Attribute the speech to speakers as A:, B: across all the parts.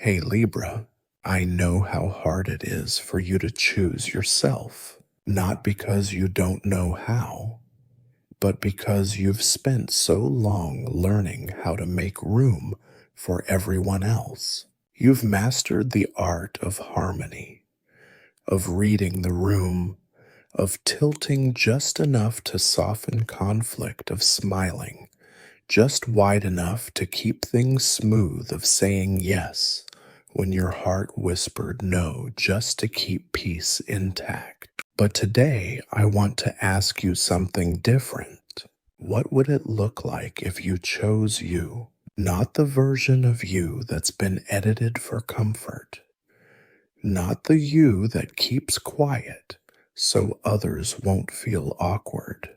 A: Hey Libra, I know how hard it is for you to choose yourself, not because you don't know how, but because you've spent so long learning how to make room for everyone else. You've mastered the art of harmony, of reading the room, of tilting just enough to soften conflict, of smiling just wide enough to keep things smooth, of saying yes when your heart whispered no, just to keep peace intact. But today, I want to ask you something different. What would it look like if you chose you, not the version of you that's been edited for comfort, not the you that keeps quiet so others won't feel awkward,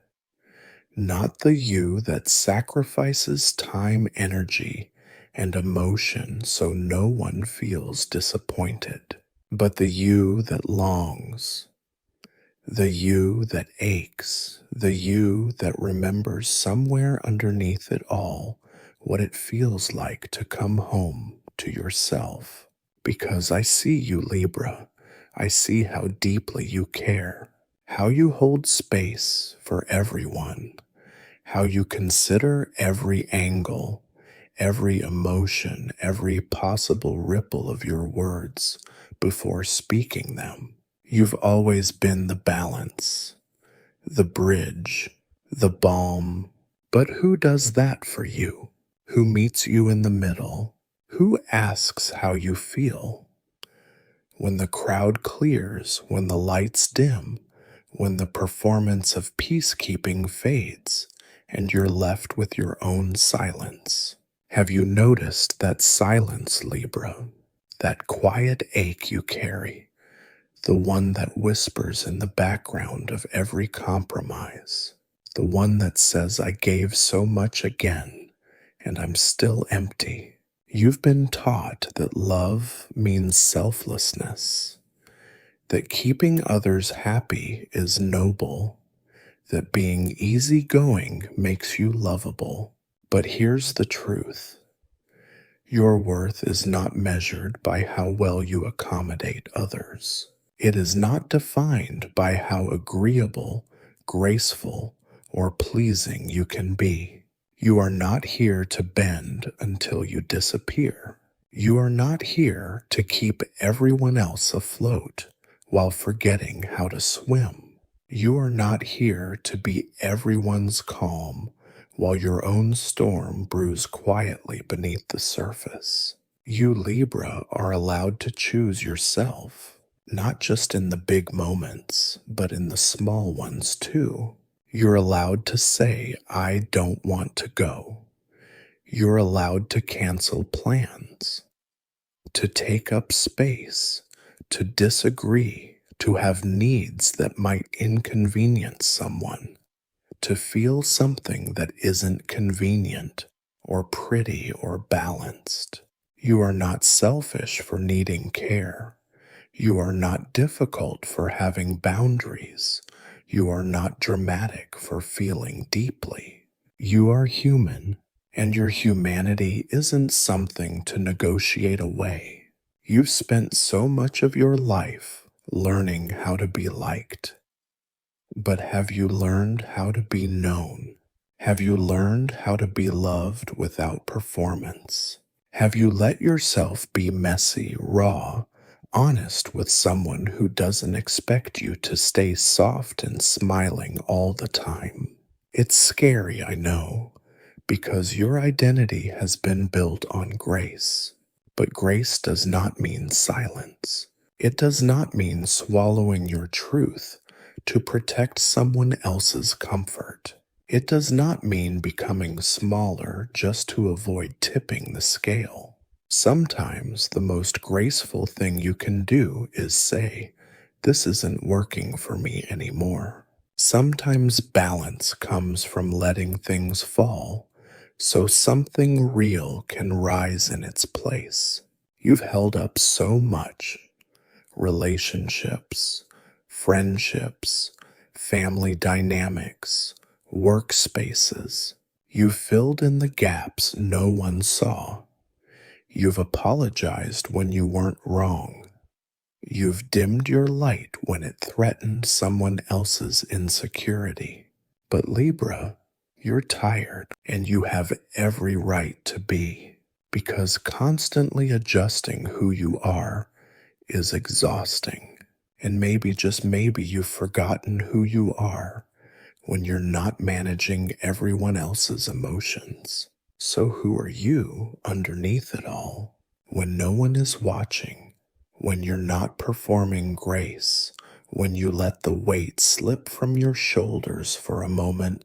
A: not the you that sacrifices time, energy, and emotion so no one feels disappointed, but the you that longs, the you that aches, the you that remembers somewhere underneath it all what it feels like to come home to yourself. Because I see you, Libra. I see how deeply you care, how you hold space for everyone, how you consider every angle, every emotion, every possible ripple of your words before speaking them. You've always been the balance, the bridge, the balm. But who does that for you? Who meets you in the middle? Who asks how you feel? When the crowd clears, when the lights dim, when the performance of peacekeeping fades, and you're left with your own silence. Have you noticed that silence, Libra? That quiet ache you carry, the one that whispers in the background of every compromise, the one that says, I gave so much again, and I'm still empty. You've been taught that love means selflessness, that keeping others happy is noble, that being easygoing makes you lovable. But here's the truth. Your worth is not measured by how well you accommodate others. It is not defined by how agreeable, graceful, or pleasing you can be. You are not here to bend until you disappear. You are not here to keep everyone else afloat while forgetting how to swim. You are not here to be everyone's calm while your own storm brews quietly beneath the surface. You, Libra, are allowed to choose yourself, not just in the big moments, but in the small ones too. You're allowed to say, I don't want to go. You're allowed to cancel plans, to take up space, to disagree, to have needs that might inconvenience someone, to feel something that isn't convenient or pretty or balanced. You are not selfish for needing care. You are not difficult for having boundaries. You are not dramatic for feeling deeply. You are human, and your humanity isn't something to negotiate away. You've spent so much of your life learning how to be liked. But have you learned how to be known? Have you learned how to be loved without performance? Have you let yourself be messy, raw, honest with someone who doesn't expect you to stay soft and smiling all the time? It's scary, I know, because your identity has been built on grace. But grace does not mean silence. It does not mean swallowing your truth to protect someone else's comfort. It does not mean becoming smaller just to avoid tipping the scale. Sometimes the most graceful thing you can do is say, this isn't working for me anymore. Sometimes balance comes from letting things fall so something real can rise in its place. You've held up so much. Relationships, friendships, family dynamics, workspaces. You filled in the gaps no one saw. You've apologized when you weren't wrong. You've dimmed your light when it threatened someone else's insecurity. But Libra, you're tired and you have every right to be, because constantly adjusting who you are is exhausting. And maybe, just maybe, you've forgotten who you are when you're not managing everyone else's emotions. So, who are you underneath it all? When no one is watching, when you're not performing grace, when you let the weight slip from your shoulders for a moment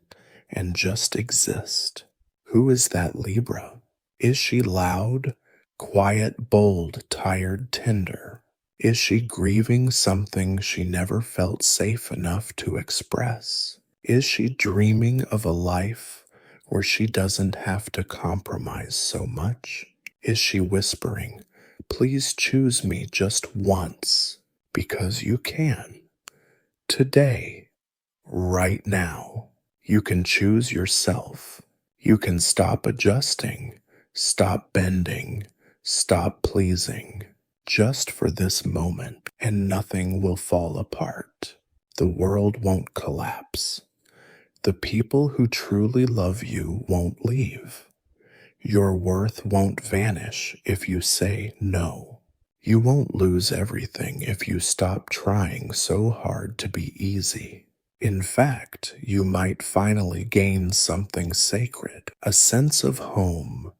A: and just exist. Who is that Libra? Is she loud, quiet, bold, tired, tender? Is she grieving something she never felt safe enough to express? Is she dreaming of a life where she doesn't have to compromise so much? Is she whispering, "Please choose me just once," because you can? Today, right now, you can choose yourself. You can stop adjusting, stop bending, stop pleasing, just for this moment, and nothing will fall apart. The world won't collapse. The people who truly love you won't leave. Your worth won't vanish if you say no. You won't lose everything if you stop trying so hard to be easy. In fact, you might finally gain something sacred, a sense of home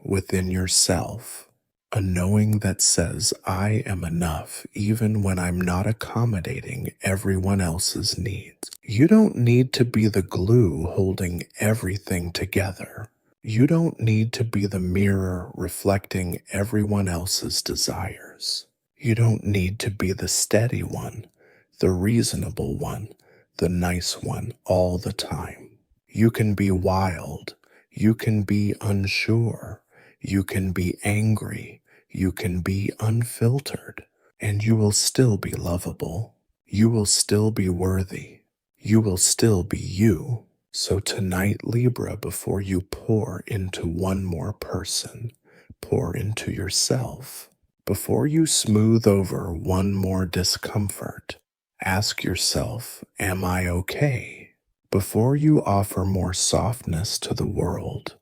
A: within yourself, a knowing that says, "I am enough even when I'm not accommodating everyone else's needs." You don't need to be the glue holding everything together. You don't need to be the mirror reflecting everyone else's desires. You don't need to be the steady one, the reasonable one, the nice one all the time. You can be wild. You can be unsure. You can be angry. You can be unfiltered. And you will still be lovable. You will still be worthy. You will still be you. So tonight, Libra, before you pour into one more person, pour into yourself. Before you smooth over one more discomfort, ask yourself, "Am I okay?" Before you offer more softness to the world,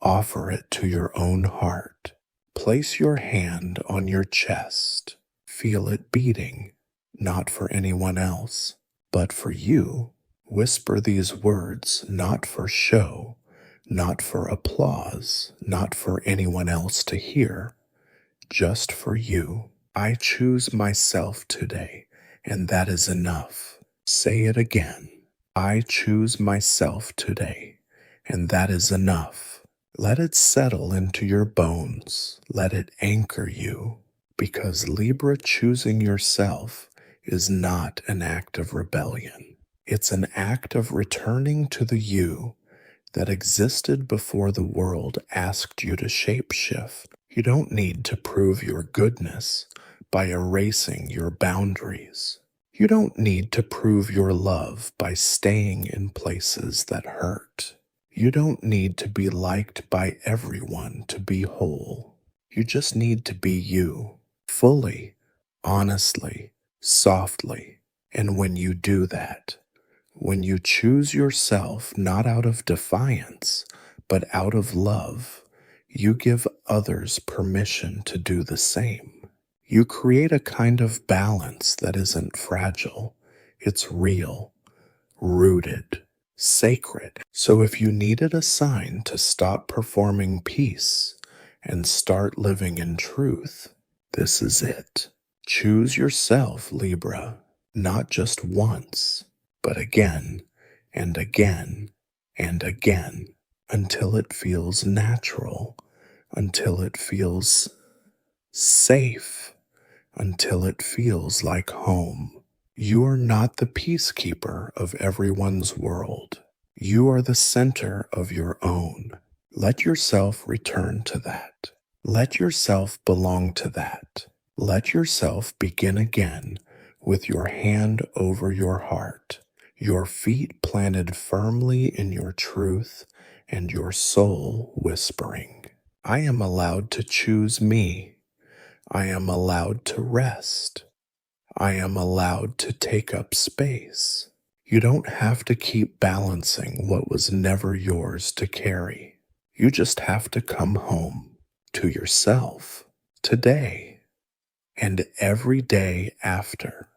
A: offer it to your own heart. Place your hand on your chest. Feel it beating, not for anyone else, but for you. Whisper these words, not for show, not for applause, not for anyone else to hear, just for you. I choose myself today, and that is enough. Say it again. I choose myself today, and that is enough. Let it settle into your bones. Let it anchor you, because Libra, choosing yourself is not an act of rebellion. It's an act of returning to the you that existed before the world asked you to shapeshift. You don't need to prove your goodness by erasing your boundaries. You don't need to prove your love by staying in places that hurt. You don't need to be liked by everyone to be whole. You just need to be you, fully, honestly, softly. And when you do that, when you choose yourself not out of defiance, but out of love, you give others permission to do the same. You create a kind of balance that isn't fragile. It's real, rooted, sacred. So if you needed a sign to stop performing peace and start living in truth, this is it. Choose yourself, Libra, not just once, but again and again and again, until it feels natural, until it feels safe, until it feels like home. You are not the peacekeeper of everyone's world. You are the center of your own. Let yourself return to that. Let yourself belong to that. Let yourself begin again with your hand over your heart, your feet planted firmly in your truth, and your soul whispering, I am allowed to choose me. I am allowed to rest. I am allowed to take up space. You don't have to keep balancing what was never yours to carry. You just have to come home to yourself today and every day after.